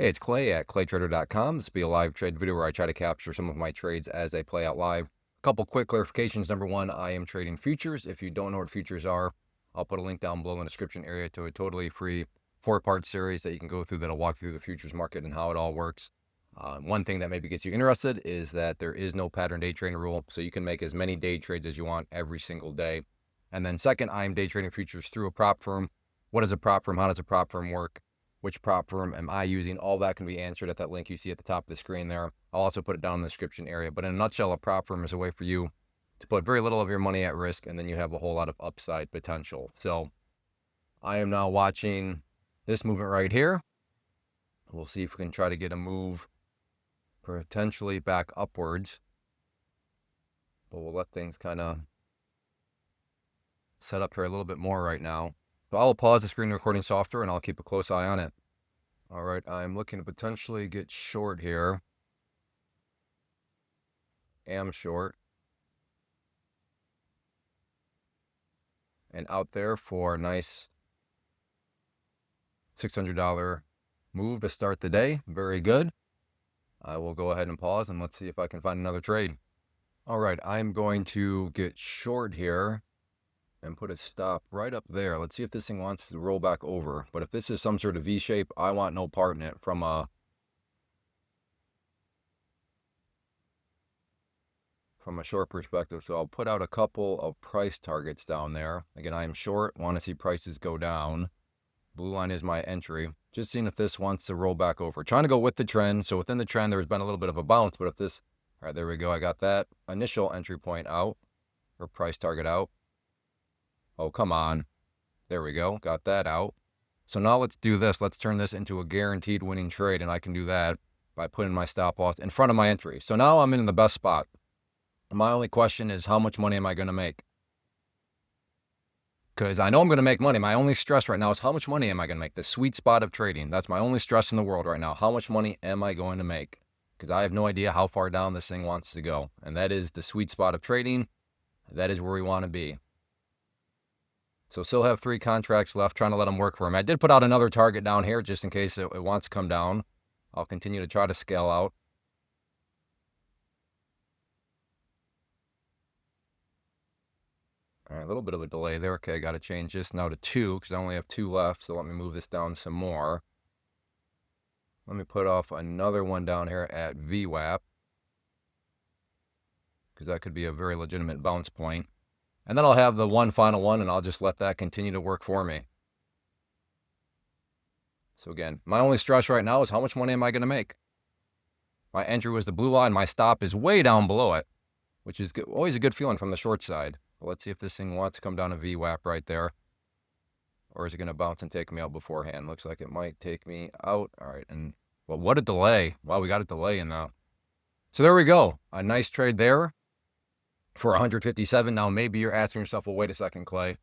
Hey, it's Clay at claytrader.com. This will be a live trade video where I try to capture some of my trades as they play out live. A couple quick clarifications. Number one, I am trading futures. If you don't know what futures are, I'll put a link down below in the description area to a totally free 4-part series that you can go through that'll walk through the futures market and how it all works. One thing that maybe gets you interested is that there is no pattern day trading rule, so you can make as many day trades as you want every single day. And then second, I am day trading futures through a prop firm. What is a prop firm? How does a prop firm work? Which prop firm am I using? All that can be answered at that link you see at the top of the screen there. I'll also put it down in the description area. But in a nutshell, a prop firm is a way for you to put very little of your money at risk, and then you have a whole lot of upside potential. So I am now watching this movement right here. We'll see if we can try to get a move potentially back upwards. But we'll let things kind of set up here a little bit more right now. So I'll pause the screen recording software and I'll keep a close eye on it. All right, I'm looking to potentially get short here. Am short. And out there for a nice $600 move to start the day. Very good. I will go ahead and pause and let's see if I can find another trade. All right, I'm going to get short here and put a stop right up there. Let's see if this thing wants to roll back over. But if this is some sort of V-shape, I want no part in it from a short perspective. So I'll put out a couple of price targets down there. Again, I am short, want to see prices go down. Blue line is my entry. Just seeing if this wants to roll back over. Trying to go with the trend. So within the trend, there's been a little bit of a bounce. But if this, all right, there we go. I got that initial entry point out, or price target out. Oh, come on. There we go. Got that out. So now let's do this. Let's turn this into a guaranteed winning trade. And I can do that by putting my stop loss in front of my entry. So now I'm in the best spot. My only question is, how much money am I going to make? Because I know I'm going to make money. My only stress right now is how much money am I going to make? The sweet spot of trading. That's my only stress in the world right now. How much money am I going to make? Because I have no idea how far down this thing wants to go. And that is the sweet spot of trading. That is where we want to be. So still have 3 contracts left, trying to let them work for me. I did put out another target down here just in case it wants to come down. I'll continue to try to scale out. All right, a little bit of a delay there. Okay, I got to change this now to 2 because I only have 2 left. So let me move this down some more. Let me put off another one down here at VWAP because that could be a very legitimate bounce point. And then I'll have the one final one, and I'll just let that continue to work for me. So again, my only stress right now is how much money am I going to make? My entry was the blue line. My stop is way down below it, which is always a good feeling from the short side. But let's see if this thing wants to come down to VWAP right there. Or is it going to bounce and take me out beforehand? Looks like it might take me out. All right, and well, what a delay. Wow, we got a delay in that. So there we go. A nice trade there for 157. Now, maybe you're asking yourself, well, wait a second, Clay.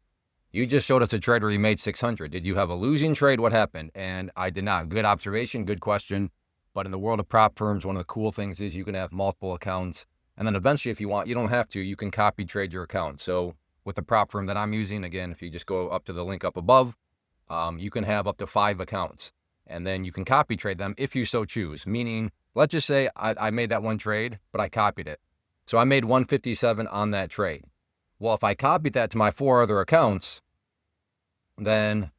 You just showed us a trade where you made 600. Did you have a losing trade? What happened? And I did not. Good observation, good question. But in the world of prop firms, one of the cool things is you can have multiple accounts. And then eventually, if you want, you don't have to. You can copy trade your account. So with the prop firm that I'm using, again, if you just go up to the link up above, you can have up to 5 accounts. And then you can copy trade them if you so choose. Meaning, let's just say I made that one trade, but I copied it. So I made 157 on that trade. Well, if I copied that to my 4 other accounts, then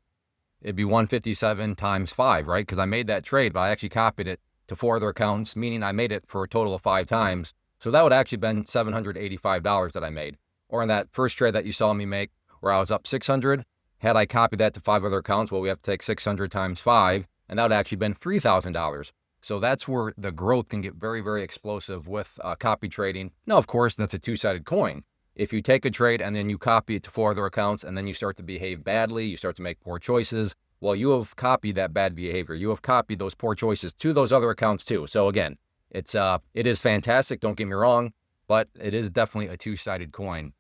it'd be 157 times 5, right? Because I made that trade, but I actually copied it to 4 other accounts, meaning I made it for a total of 5 times. So that would actually been $785 that I made. Or in that first trade that you saw me make, where I was up 600, had I copied that to 5 other accounts, well, we have to take 600 times 5, and that would actually been $3,000. So that's where the growth can get very, very explosive with copy trading. Now, of course, that's a two-sided coin. If you take a trade and then you copy it to 4 other accounts and then you start to behave badly, you start to make poor choices, well, you have copied that bad behavior. You have copied those poor choices to those other accounts too. So again, it is fantastic, don't get me wrong, but it is definitely a two-sided coin.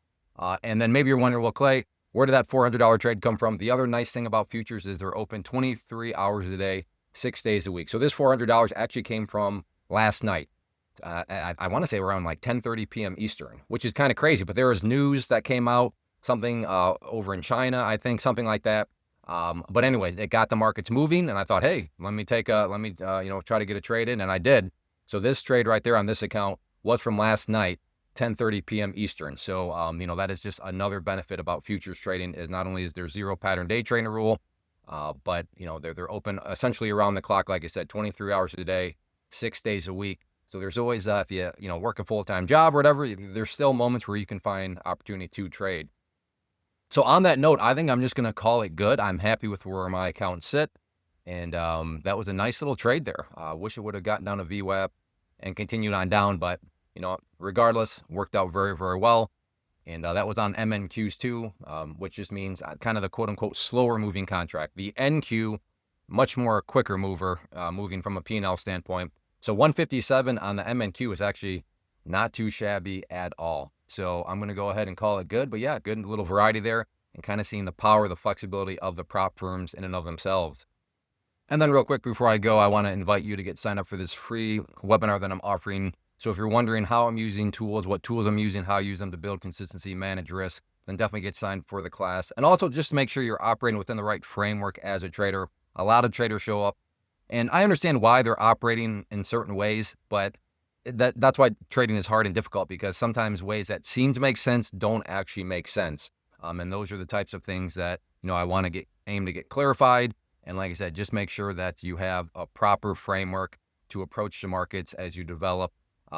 And then maybe you're wondering, well, Clay, where did that $400 trade come from? The other nice thing about futures is they're open 23 hours a day, 6 days a week. So this $400 actually came from last night. I want to say around like 10:30 p.m. Eastern, which is kind of crazy. But there was news that came out, something over in China, I think, something like that. But anyway, it got the markets moving, and I thought, hey, let me try to get a trade in, and I did. So this trade right there on this account was from last night, 10:30 p.m. Eastern. So that is just another benefit about futures trading is not only is there zero pattern day trading rule, but they're open essentially around the clock, like I said, 23 hours a day, 6 days a week. So there's always if you work a full-time job or whatever, there's still moments where you can find opportunity to trade. So on that note, I think I'm just going to call it good. I'm happy with where my accounts sit. And that was a nice little trade there. I wish it would have gotten down to VWAP and continued on down. But, regardless, worked out very, very well. And that was on MNQs too, which just means kind of the quote-unquote slower moving contract. The NQ, much more quicker mover, moving from a P&L standpoint. So 157 on the MNQ is actually not too shabby at all. So I'm going to go ahead and call it good. But yeah, good little variety there and kind of seeing the power, the flexibility of the prop firms in and of themselves. And then real quick before I go, I want to invite you to get signed up for this free webinar that I'm offering. So if you're wondering how I'm using tools, what tools I'm using, how I use them to build consistency, manage risk, then definitely get signed for the class. And also just make sure you're operating within the right framework as a trader. A lot of traders show up, and I understand why they're operating in certain ways, but that's why trading is hard and difficult, because sometimes ways that seem to make sense don't actually make sense. And those are the types of things that, I want to aim to get clarified. And like I said, just make sure that you have a proper framework to approach the markets as you develop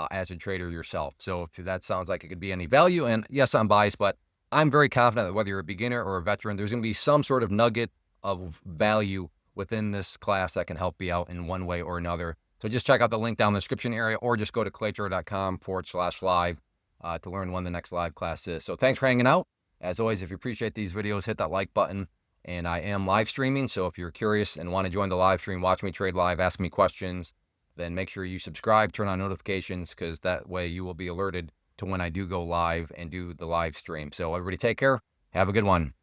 as a trader yourself. So if that sounds like it could be any value, and yes, I'm biased, but I'm very confident that whether you're a beginner or a veteran, there's going to be some sort of nugget of value within this class that can help you out in one way or another. So just check out the link down in the description area, or just go to claytrader.com/live to learn when the next live class is. So thanks for hanging out. As always, if you appreciate these videos, hit that like button. And I am live streaming, so if you're curious and want to join the live stream, watch me trade live, ask me questions, then make sure you subscribe, turn on notifications, because that way you will be alerted to when I do go live and do the live stream. So everybody take care. Have a good one.